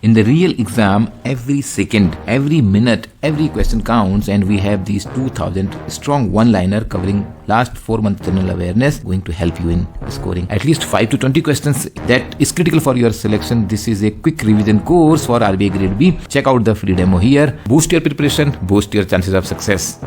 In the real exam, every second, every minute, every question counts, and we have these 2000 strong one-liner covering last 4 months general awareness going to help you in scoring at least 5 to 20 questions. That is critical for your selection. This is a quick revision course for RBI Grade B. Check out the free demo here. Boost your preparation, boost your chances of success.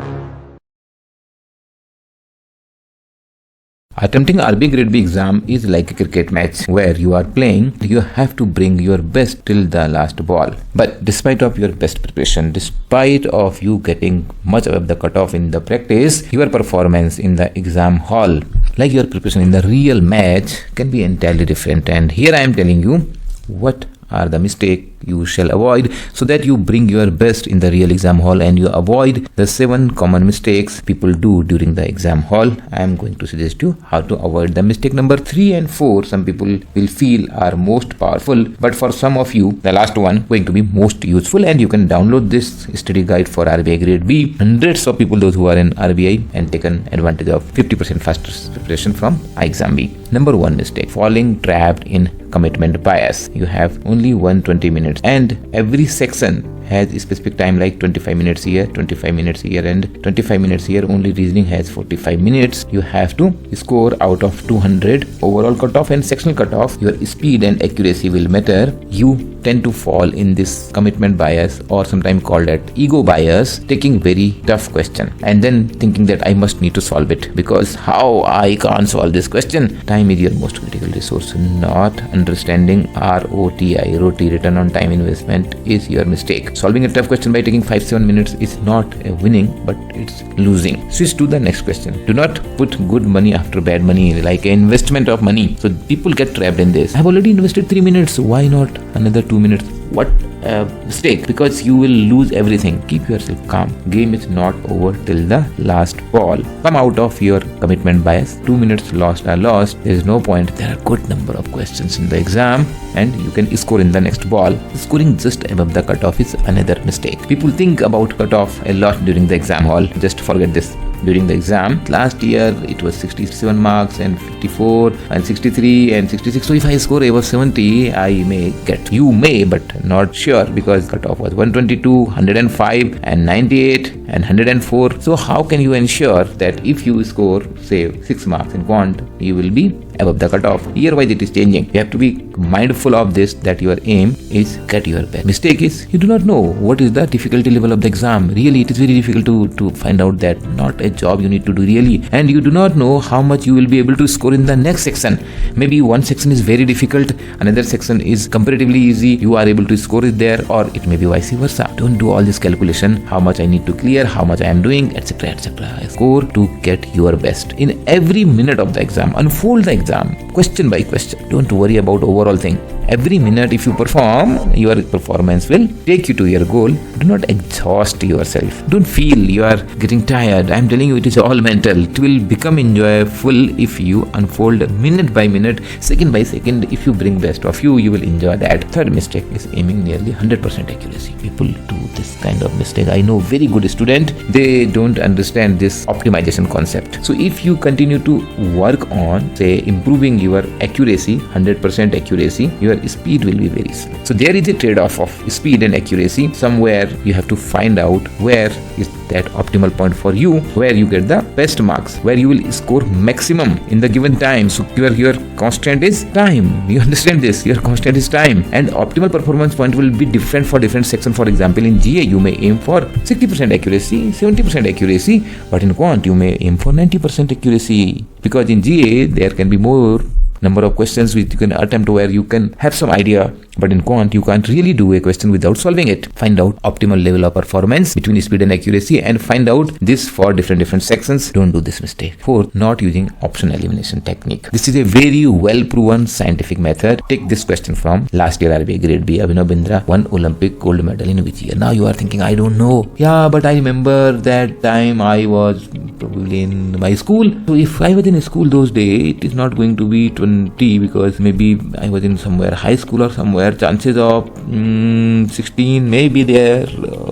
Attempting RBI Grade B exam is like a cricket match where you are playing. You have to bring your best till the last ball. But despite of your best preparation, despite of you getting much above the cutoff in the practice, your performance in the exam hall, like your preparation in the real match, can be entirely different. And here I am telling you what are the mistakes you shall avoid so that you bring your best in the real exam hall and you avoid the 7 common mistakes people do during the exam hall. I am going to suggest you how to avoid the mistake number 3 and 4. Some people will feel are most powerful, but for some of you the last one going to be most useful, and you can download this study guide for RBI Grade B. Hundreds of people, those who are in RBI, and taken advantage of 50% faster preparation from ixamBee. Number 1 mistake: falling trapped in commitment bias. You have only 120 minutes and every section has a specific time, like 25 minutes here, 25 minutes here, and 25 minutes here. Only reasoning has 45 minutes. You have to score out of 200 overall cutoff and sectional cutoff. Your speed and accuracy will matter. You tend to fall in this commitment bias, or sometimes called as ego bias, taking very tough question and then thinking that I must need to solve it, because how I can't solve this question. Time is your most critical resource. Not understanding ROTI, return on time investment, is your mistake. Solving a tough question by taking 5-7 minutes is not a winning, but it's losing. Switch to the next question. Do not put good money after bad money, like an investment of money. So people get trapped in this. I've already invested 3 minutes. Why not another 2 minutes? What a mistake, because you will lose everything. Keep yourself calm. Game is not over till the last ball. Come out of your commitment bias. 2 minutes lost are lost. There is no point. There are good number of questions in the exam and you can score in the next ball. Scoring just above the cutoff is another mistake. People think about cutoff a lot during the exam hall. Just forget this. During the exam, last year it was 67 marks and 54 and 63 and 66. So if I score above 70, I may get. You may, but not sure, because cutoff was 122, 105 and 98 and 104. So how can you ensure that if you score, say, 6 marks in quant, you will be above the cutoff? Year-wise it is changing. You have to be mindful of this, that your aim is get your best. Mistake is you do not know what is the difficulty level of the exam. Really, it is very difficult to find out that. Not a job you need to do really, and you do not know how much you will be able to score in the next section. Maybe one section is very difficult, another section is comparatively easy. You are able to score it there, or it may be vice versa. Don't do all this calculation, how much I need to clear, how much I am doing, etc., etc. Score to get your best in every minute of the exam. Unfold the exam question by question. Don't worry about overall thing. Every minute if you perform, your performance will take you to your goal. Do not exhaust yourself. Don't feel you are getting tired. I am telling you, it is all mental. It will become enjoyable if you unfold minute by minute, second by second. If you bring best of you, you will enjoy that. Third mistake is aiming nearly 100% accuracy. People do this kind of mistake. I know very good student, they don't understand this optimization concept. So if you continue to work on, say, improving your accuracy, 100% accuracy, your speed will be very slow. So there is a trade-off of speed and accuracy. Somewhere you have to find out where is that optimal point for you, where you get the best marks, where you will score maximum in the given time. So your constant is time. You understand this? Your constant is time, and optimal performance point will be different for different section. For example, in GA you may aim for 60% accuracy, 70% accuracy, but in quant you may aim for 90% accuracy, because in GA there can be more number of questions which you can attempt where you can have some idea, but in quant you can't really do a question without solving it. Find out optimal level of performance between speed and accuracy, and find out this for different sections. Don't do this mistake. Fourth, not using option elimination technique. This is a very well proven scientific method. Take this question from last year RBI Grade B. Abhinav Bindra won Olympic gold medal in which year? Now you are thinking, I don't know. Yeah, but I remember that time I was probably in my school. So if I was in a school those days, it is not going to be 20, because maybe I was in somewhere high school or somewhere. Chances of 16 may be there,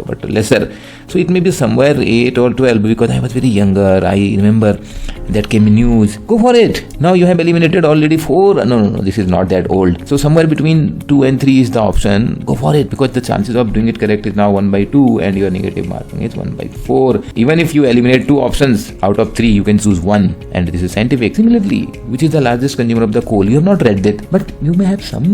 but lesser. So it may be somewhere 8 or 12 because I was very younger. I remember that came in news. Go for it. Now you have eliminated already 4. No, this is not that old. So somewhere between 2 and 3 is the option. Go for it, because the chances of doing it correct is now 1/2 and your negative marking is 1/4. Even if you eliminate 2 options out of 3, you can choose 1, and this is scientific. Similarly, which is the largest consumer of the coal? You have not read it, but you may have some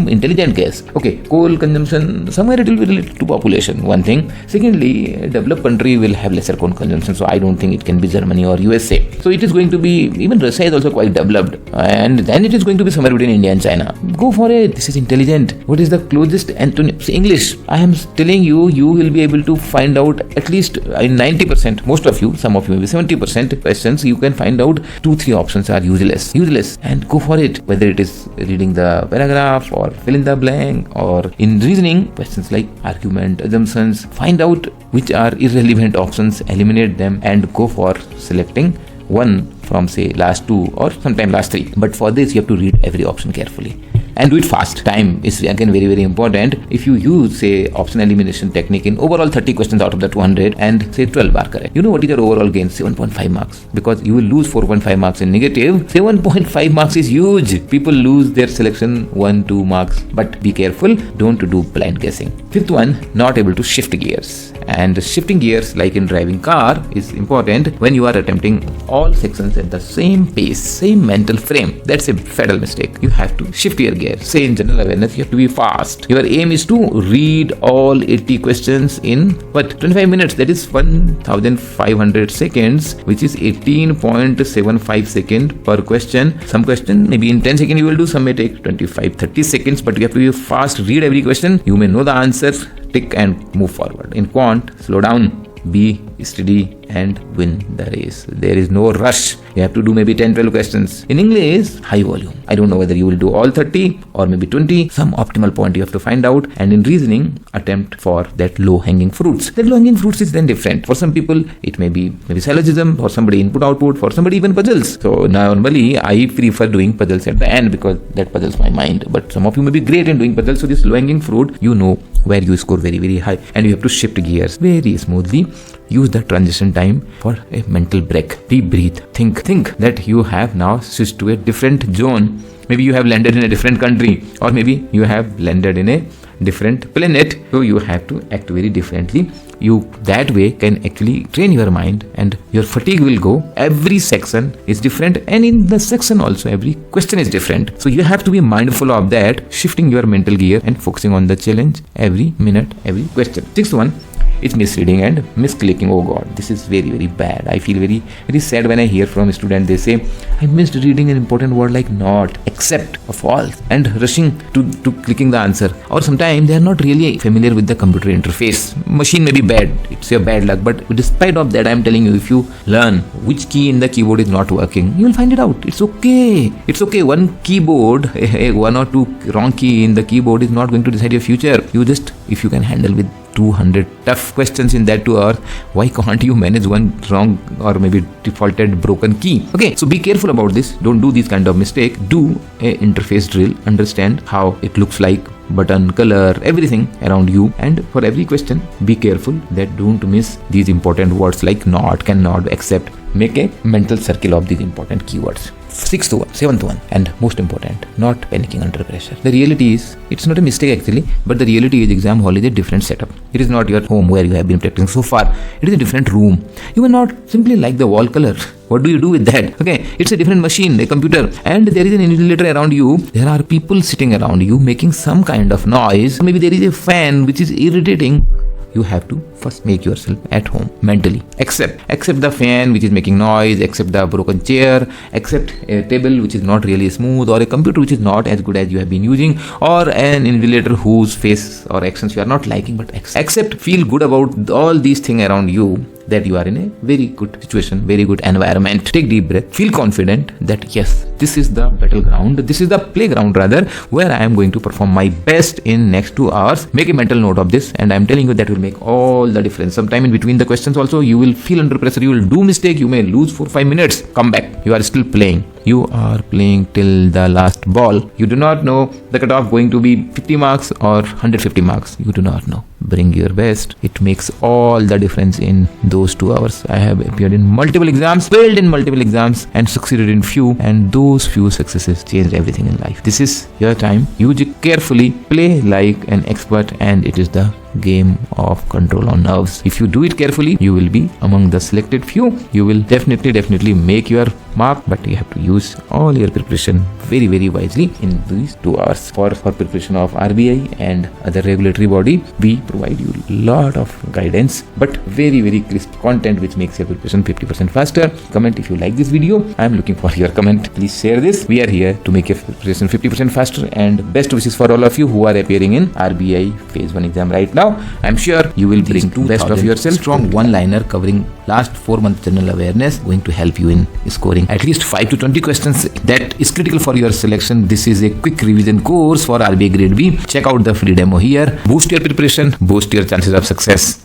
intelligent guess. Okay, coal consumption, somewhere it will be related to population, one thing. Secondly, a developed country will have lesser coal consumption, so I don't think it can be Germany or USA. So it is going to be, even Russia is also quite developed, and then it is going to be somewhere between India and China. Go for it. This is intelligent. What is the closest antonym? English. I am telling you, you will be able to find out at least in 90%, most of you, some of you maybe 70% questions, you can find out 2-3 options are useless, and go for it. Whether it is reading the paragraph or fill in the blank, or in reasoning, questions like argument, assumptions, find out which are irrelevant options, eliminate them, and go for selecting one from say last 2 or sometime last 3. But for this you have to read every option carefully and do it fast. Time is again very, very important. If you use say option elimination technique in overall 30 questions out of the 200 and say 12 are correct, you know what is your overall gain? 7.5 marks, because you will lose 4.5 marks in negative. 7.5 marks is huge. People lose their selection 1-2 marks, but be careful, don't do blind guessing. Fifth one, not able to shift gears. And shifting gears, like in driving car, is important when you are attempting all sections at the same pace, same mental frame. That's a fatal mistake. You have to shift your gear. Say in general awareness, you have to be fast. Your aim is to read all 80 questions in 25 minutes. That is 1500 seconds, which is 18.75 seconds per question. Some question maybe in 10 seconds you will do, some may take 25-30 seconds, but you have to be fast. Read every question. You may know the answer, tick and move forward. In quant, slow down, be steady and win the race. There is no rush. You have to do maybe 10-12 questions. In English, high volume. I don't know whether you will do all 30 or maybe 20. Some optimal point you have to find out. And in reasoning, attempt for that low-hanging fruits. That low-hanging fruits is then different. For some people, it may be syllogism, for somebody input-output, for somebody even puzzles. So normally, I prefer doing puzzles at the end because that puzzles my mind. But some of you may be great in doing puzzles. So this low-hanging fruit, you know where you score very, very high. And you have to shift gears very smoothly. Use the transition time for a mental break. Deep breathe. Think that you have now switched to a different zone. Maybe you have landed in a different country, or maybe you have landed in a different planet. So you have to act very differently. You that way can actually train your mind, and your fatigue will go. Every section is different, and in the section also every question is different. So you have to be mindful of that, shifting your mental gear and focusing on the challenge every minute, every question. Sixth one, it's misreading and misclicking. Oh God, this is very, very bad. I feel very, very sad when I hear from a student, they say, I missed reading an important word like not, except, or false, and rushing to clicking the answer. Or sometimes they are not really familiar with the computer interface. Machine may be bad, it's your bad luck, but despite of that, I am telling you, if you learn which key in the keyboard is not working, you will find it out. It's okay. It's okay. One keyboard, one or two wrong key in the keyboard is not going to decide your future. You just, if you can handle with 200 tough questions in that 2 hours, why can't you manage one wrong or maybe defaulted broken key? Okay, so be careful about this. Don't do this kind of mistake. Do a interface drill. Understand how it looks like, button, color, everything around you. And for every question, be careful that don't miss these important words like not, cannot, accept. Make a mental circle of these important keywords. Seventh one, and most important, not panicking under pressure. The reality is, it's not a mistake actually, but the reality is exam hall is a different setup. It is not your home where you have been practicing so far. It is a different room. You will not simply like the wall color. What do you do with that? Okay, it's a different machine, a computer, and there is an invigilator around you. There are people sitting around you making some kind of noise. Maybe there is a fan which is irritating. You have to first make yourself at home mentally. Accept the fan which is making noise, accept the broken chair, accept a table which is not really smooth, or a computer which is not as good as you have been using, or an invigilator whose face or actions you are not liking, but accept, feel good about all these things around you, that you are in a very good situation, very good environment. Take deep breath, feel confident that yes, this is the battleground, this is the playground rather, where I am going to perform my best in next 2 hours. Make a mental note of this, and I am telling you that will make all the difference. Sometime in between the questions also, you will feel under pressure, you will do mistake, you may lose 4-5 minutes. Come back, you are still playing. You are playing till the last ball. You do not know the cutoff going to be 50 marks or 150 marks. You do not know. Bring your best. It makes all the difference in those 2 hours. I have appeared in multiple exams, failed in multiple exams, and succeeded in few, and those few successes changed everything in life. This is your time. Use it carefully. Play like an expert, and it is the game of control on nerves. If you do it carefully, you will be among the selected few. You will definitely make your mark, but you have to use all your preparation very wisely in these 2 hours. For preparation of RBI and other regulatory body, we provide you lot of guidance, but very crisp content which makes your preparation 50% faster. Comment if you like this video. I am looking for your comment. Please share this. We are here to make your preparation 50% faster, and best wishes for all of you who are appearing in RBI Phase 1 exam right now. I'm sure you will bring the best of yourself. Strong one-liner covering last 4 months general awareness going to help you in scoring at least 5 to 20 questions. That is critical for your selection. This is a quick revision course for RBI Grade B. Check out the free demo here. Boost your preparation, boost your chances of success.